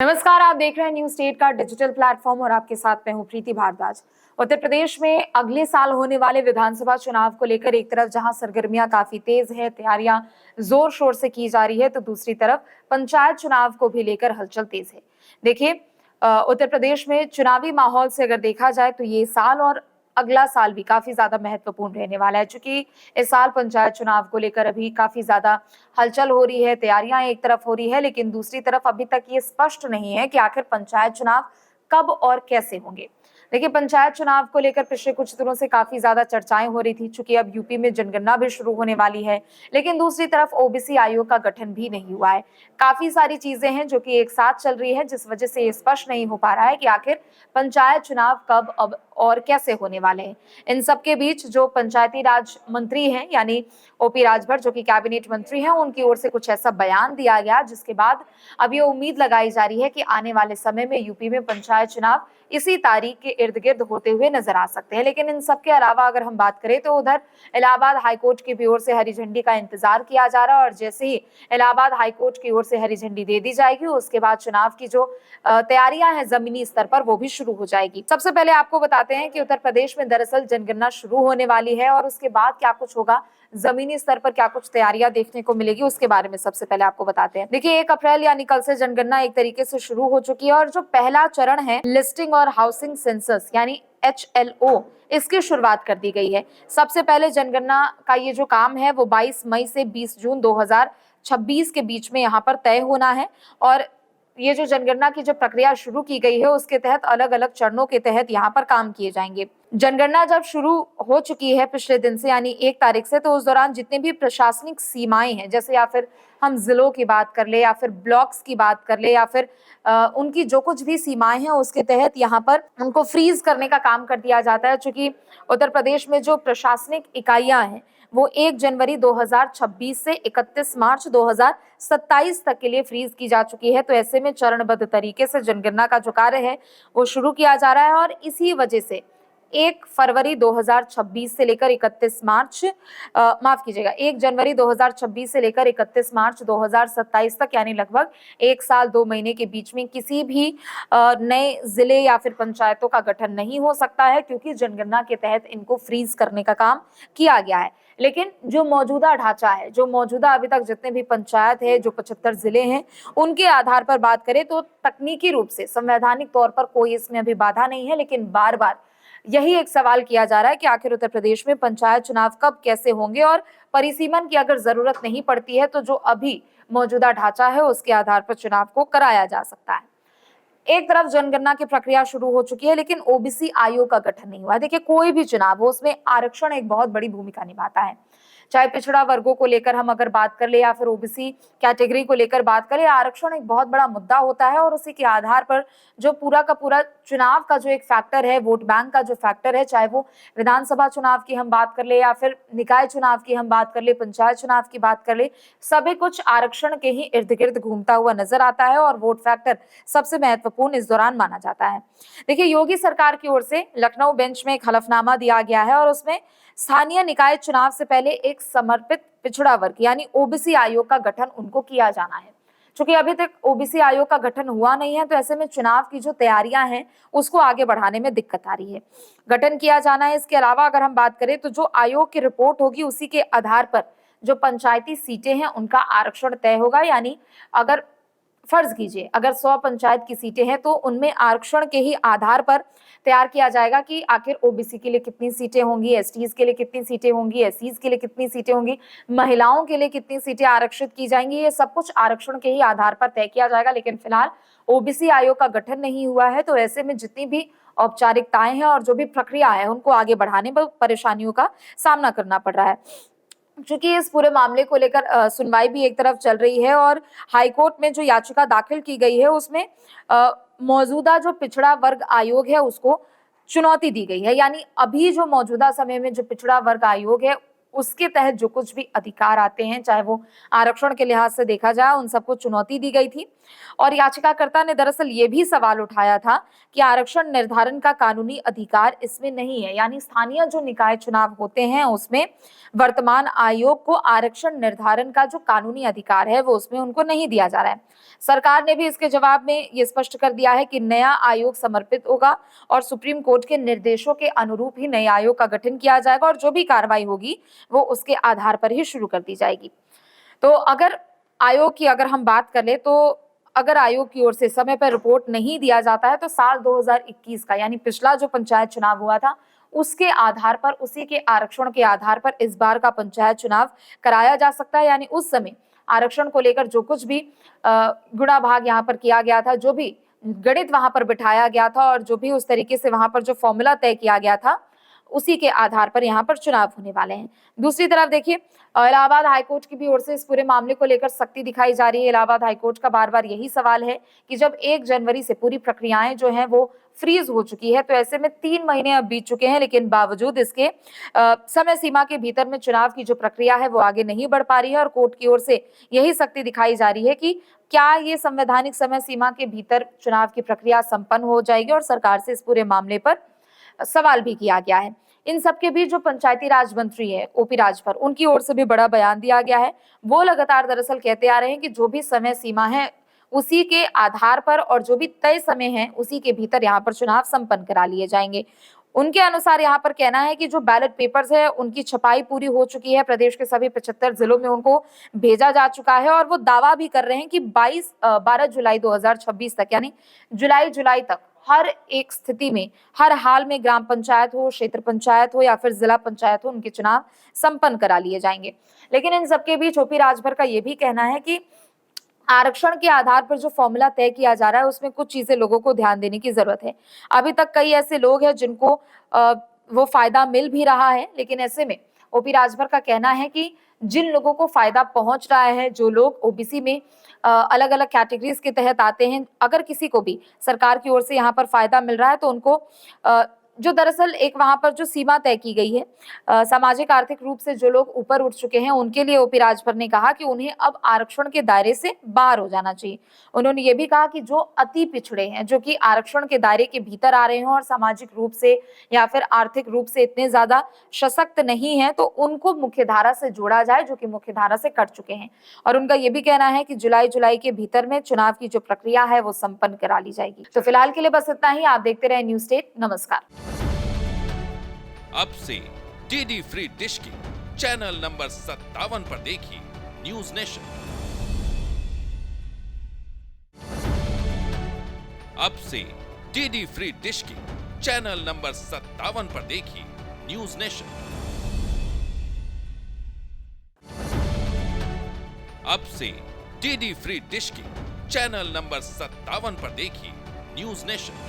नमस्कार, आप देख रहे हैं न्यूज स्टेट का डिजिटल प्लेटफॉर्म और आपके साथ मैं हूं प्रीति भारद्वाज। उत्तर प्रदेश में अगले साल होने वाले विधानसभा चुनाव को लेकर एक तरफ जहां सरगर्मियां काफी तेज है, तैयारियां जोर शोर से की जा रही है, तो दूसरी तरफ पंचायत चुनाव को भी लेकर हलचल तेज है। देखिए, उत्तर प्रदेश में चुनावी माहौल से अगर देखा जाए तो ये साल और अगला साल भी काफी ज्यादा महत्वपूर्ण रहने वाला है, क्योंकि इस साल पंचायत चुनाव को लेकर अभी काफी ज्यादा हलचल हो रही है, तैयारियां एक तरफ हो रही है, लेकिन दूसरी तरफ अभी तक ये स्पष्ट नहीं है कि आखिर पंचायत चुनाव कब और कैसे होंगे। देखिए, पंचायत चुनाव को लेकर पिछले कुछ दिनों से काफी ज्यादा चर्चाएं हो रही थी, चूंकि अब यूपी में जनगणना भी शुरू होने वाली है, लेकिन दूसरी तरफ ओबीसी आयोग का गठन भी नहीं हुआ है। काफी सारी चीजें हैं जो कि एक साथ चल रही है, जिस वजह से ये स्पष्ट नहीं हो पा रहा है कि आखिर पंचायत चुनाव कब अब और कैसे होने वाले हैं। इन सबके बीच जो पंचायती राज मंत्री हैं, यानी ओपी राजभर, जो कि कैबिनेट मंत्री हैं, उनकी ओर से कुछ ऐसा बयान दिया गया जिसके बाद अब ये उम्मीद लगाई जा रही है कि आने वाले समय में यूपी में पंचायत चुनाव इसी तारीख के इर्द गिर्द होते हुए नजर आ सकते हैं। लेकिन इन सब के अलावा अगर हम बात करें तो उधर इलाहाबाद हाईकोर्ट की भी ओर से हरी झंडी का इंतजार किया जा रहा है, और जैसे ही इलाहाबाद हाईकोर्ट की ओर से हरी झंडी दे दी जाएगी, उसके बाद चुनाव की जो तैयारियां हैं जमीनी स्तर पर, वो भी शुरू हो जाएगी। सबसे पहले आपको बताते हैं कि उत्तर प्रदेश में दरअसल जनगणना शुरू होने वाली है, और उसके बाद क्या कुछ होगा, जमीनी स्तर पर क्या कुछ तैयारियां देखने को मिलेगी, उसके बारे में सबसे पहले आपको बताते हैं। देखिए, 1 अप्रैल यानी कल से जनगणना एक तरीके से शुरू हो चुकी है, और जो पहला चरण है लिस्टिंग और हाउसिंग सेंसस यानी HLO, इसकी शुरुआत कर दी गई है। सबसे पहले जनगणना का ये जो काम है वो 22 मई से 20 जून 2026 के बीच में यहाँ पर तय होना है, और ये जो जनगणना की जो प्रक्रिया शुरू की गई है उसके तहत अलग अलग चरणों के तहत यहाँ पर काम किए जाएंगे। जनगणना जब शुरू हो चुकी है पिछले दिन से, यानी 1 तारीख से, तो उस दौरान जितने भी प्रशासनिक सीमाएं हैं, जैसे या फिर हम जिलों की बात कर ले, या फिर ब्लॉक्स की बात कर ले, या फिर उनकी जो कुछ भी सीमाएं हैं उसके तहत यहाँ पर उनको फ्रीज करने का काम कर दिया जाता है। चूंकि उत्तर प्रदेश में जो प्रशासनिक इकाइयां हैं वो 1 जनवरी 2026 से 31 मार्च 2027 तक के लिए फ्रीज की जा चुकी है। तो ऐसे में चरणबद्ध तरीके से जनगणना का जो कार्य है वो शुरू किया जा रहा है, और इसी वजह से 1 फरवरी 2026 से लेकर 31 मार्च माफ कीजिएगा 1 जनवरी 2026 से लेकर 31 मार्च 2027 तक, यानी लगभग 1 साल 2 महीने के बीच में किसी भी नए जिले या फिर पंचायतों का गठन नहीं हो सकता है, क्योंकि जनगणना के तहत इनको फ्रीज करने का काम किया गया है। लेकिन जो मौजूदा ढांचा है, जो मौजूदा अभी तक जितने भी पंचायत है, जो 75 जिले हैं, उनके आधार पर बात करें तो तकनीकी रूप से संवैधानिक तौर पर कोई इसमें अभी बाधा नहीं है, लेकिन बार बार यही एक सवाल किया जा रहा है कि आखिर उत्तर प्रदेश में पंचायत चुनाव कब कैसे होंगे, और परिसीमन की अगर जरूरत नहीं पड़ती है तो जो अभी मौजूदा ढांचा है उसके आधार पर चुनाव को कराया जा सकता है। एक तरफ जनगणना की प्रक्रिया शुरू हो चुकी है, लेकिन ओबीसी आयोग का गठन नहीं हुआ है। देखिए, कोई भी चुनाव हो उसमें आरक्षण एक बहुत बड़ी भूमिका निभाता है। चाहे पिछड़ा वर्गों को लेकर हम अगर बात कर ले, या फिर ओबीसी कैटेगरी को लेकर बात करें, आरक्षण एक बहुत बड़ा मुद्दा होता है, और उसी के आधार पर जो पूरा का पूरा चुनाव का जो एक फैक्टर है, वोट बैंक का जो फैक्टर है, चाहे वो विधानसभा चुनाव की हम बात कर ले, या फिर निकाय चुनाव की हम बात कर ले, पंचायत चुनाव की बात कर ले, सभी कुछ आरक्षण के ही इर्द गिर्द घूमता हुआ नजर आता है, और वोट फैक्टर सबसे महत्वपूर्ण इस दौरान माना जाता है। देखिए, योगी सरकार की ओर से लखनऊ बेंच में एक हलफनामा दिया गया है, और उसमें स्थानीय निकाय चुनाव से पहले एक समर्पित पिछड़ा वर्ग यानी ओबीसी आयोग का गठन उनको किया जाना है। क्योंकि अभी तक ओबीसी आयोग का गठन हुआ नहीं है, तो ऐसे में चुनाव की जो तैयारियां हैं उसको आगे बढ़ाने में दिक्कत आ रही है। गठन किया जाना है। इसके अलावा अगर हम बात करें तो जो आयोग की रिपोर्ट होगी उसी के आधार पर जो पंचायती सीटें हैं उनका आरक्षण तय होगा। यानी अगर फर्ज कीजिए अगर 100 पंचायत की सीटें हैं तो उनमें आरक्षण के ही आधार पर तैयार किया जाएगा कि आखिर ओबीसी के लिए कितनी सीटें होंगी, एसटीज के लिए कितनी सीटें होंगी, एससीज के लिए कितनी सीटें होंगी, महिलाओं के लिए कितनी सीटें आरक्षित की जाएंगी। ये सब कुछ आरक्षण के ही आधार पर तय किया जाएगा। लेकिन फिलहाल ओबीसी आयोग का गठन नहीं हुआ है, तो ऐसे में जितनी भी औपचारिकताएं हैं और जो भी प्रक्रिया है उनको आगे बढ़ाने में परेशानियों का सामना करना पड़ रहा है। चूंकि इस पूरे मामले को लेकर सुनवाई भी एक तरफ चल रही है, और हाईकोर्ट में जो याचिका दाखिल की गई है उसमें मौजूदा जो पिछड़ा वर्ग आयोग है उसको चुनौती दी गई है। यानी अभी जो मौजूदा समय में जो पिछड़ा वर्ग आयोग है उसके तहत जो कुछ भी अधिकार आते हैं, चाहे वो आरक्षण के लिहाज से देखा जाए, उन सबको चुनौती दी गई थी। और याचिकाकर्ता ने दरअसल ये भी सवाल उठाया था कि आरक्षण निर्धारण का कानूनी अधिकार इसमें नहीं है, यानी स्थानीय जो निकाय चुनाव होते हैं उसमें वर्तमान आयोग को आरक्षण निर्धारण का जो कानूनी अधिकार है वो उसमें उनको नहीं दिया जा रहा है। सरकार ने भी इसके जवाब में ये स्पष्ट कर दिया है कि नया आयोग समर्पित होगा और सुप्रीम कोर्ट के निर्देशों के अनुरूप ही नए आयोग का गठन किया जाएगा और जो भी कार्रवाई होगी वो उसके आधार पर ही शुरू कर दी जाएगी। तो अगर आयोग की अगर हम बात कर ले तो अगर आयोग की ओर से समय पर रिपोर्ट नहीं दिया जाता है तो साल 2021 का यानी पिछला जो पंचायत चुनाव हुआ था उसके आधार पर, उसी के आरक्षण के आधार पर इस बार का पंचायत चुनाव कराया जा सकता है। यानी उस समय आरक्षण को लेकर जो कुछ भी गुणा भाग यहाँ पर किया गया था, जो भी गणित वहां पर बिठाया गया था और जो भी उस तरीके से वहां पर जो फॉर्मूला तय किया गया था उसी के आधार पर यहाँ पर चुनाव होने वाले हैं। दूसरी तरफ देखिए, इलाहाबाद हाईकोर्ट की भी ओर से इस पूरे मामले को लेकर सख्ती दिखाई जा रही है। इलाहाबाद हाईकोर्ट का बार बार यही सवाल है कि जब 1 जनवरी से पूरी प्रक्रियाएं जो हैं वो फ्रीज हो चुकी है, तो ऐसे में 3 महीने अब बीत चुके हैं, लेकिन बावजूद इसके समय सीमा के भीतर में चुनाव की जो प्रक्रिया है वो आगे नहीं बढ़ पा रही है और कोर्ट की ओर से यही सख्ती दिखाई जा रही है कि क्या ये संवैधानिक समय सीमा के भीतर चुनाव की प्रक्रिया संपन्न हो जाएगी। और सरकार से इस पूरे मामले पर सवाल भी किया गया है। इन सबके बीच जो पंचायती राज मंत्री है ओपी राजभर, उनकी ओर से भी बड़ा बयान दिया गया है। वो लगातार दरअसल कहते आ रहे हैं कि जो भी समय सीमा है उसी के आधार पर और जो भी तय समय है उसी के भीतर यहाँ पर चुनाव संपन्न करा लिए जाएंगे। उनके अनुसार यहाँ पर कहना है कि जो बैलेट पेपर्स है उनकी छपाई पूरी हो चुकी है, प्रदेश के सभी 75 जिलों में उनको भेजा जा चुका है और वो दावा भी कर रहे हैं कि 12 जुलाई 2026 तक, यानी जुलाई तक हर एक स्थिति में, हर हाल में ग्राम पंचायत हो, क्षेत्र पंचायत हो या फिर जिला पंचायत हो, उनके चुनाव संपन्न करा लिए जाएंगे। लेकिन इन सबके बीच ओपी राजभर का ये भी कहना है कि आरक्षण के आधार पर जो फॉर्मूला तय किया जा रहा है उसमें कुछ चीजें लोगों को ध्यान देने की जरूरत है। अभी तक कई ऐसे लोग हैं जिनको वो फायदा मिल भी रहा है, लेकिन ऐसे में ओपी राजभर का कहना है कि जिन लोगों को फायदा पहुंच रहा है, जो लोग ओबीसी में अलग अलग कैटेगरीज के तहत आते हैं, अगर किसी को भी सरकार की ओर से यहाँ पर फायदा मिल रहा है तो उनको जो दरअसल एक वहां पर जो सीमा तय की गई है, सामाजिक आर्थिक रूप से जो लोग ऊपर उठ चुके हैं उनके लिए ओपी राजभर ने कहा कि उन्हें अब आरक्षण के दायरे से बाहर हो जाना चाहिए। उन्होंने ये भी कहा कि जो अति पिछड़े हैं, जो कि आरक्षण के दायरे के भीतर आ रहे हैं और सामाजिक रूप से या फिर आर्थिक रूप से इतने ज्यादा सशक्त नहीं है, तो उनको मुख्यधारा से जोड़ा जाए, जो कि मुख्यधारा से कट चुके हैं। और उनका ये भी कहना है कि जुलाई के भीतर में चुनाव की जो प्रक्रिया है वो संपन्न करा ली जाएगी। तो फिलहाल के लिए बस इतना ही। आप देखते रहे न्यूज स्टेट। नमस्कार। अब से डीडी फ्री डिश की चैनल नंबर 57 पर देखिए न्यूज नेशन। अब से डीडी फ्री डिश की चैनल नंबर 57 पर देखिए न्यूज नेशन। अब से डीडी फ्री डिश की चैनल नंबर 57 पर देखिए न्यूज नेशन।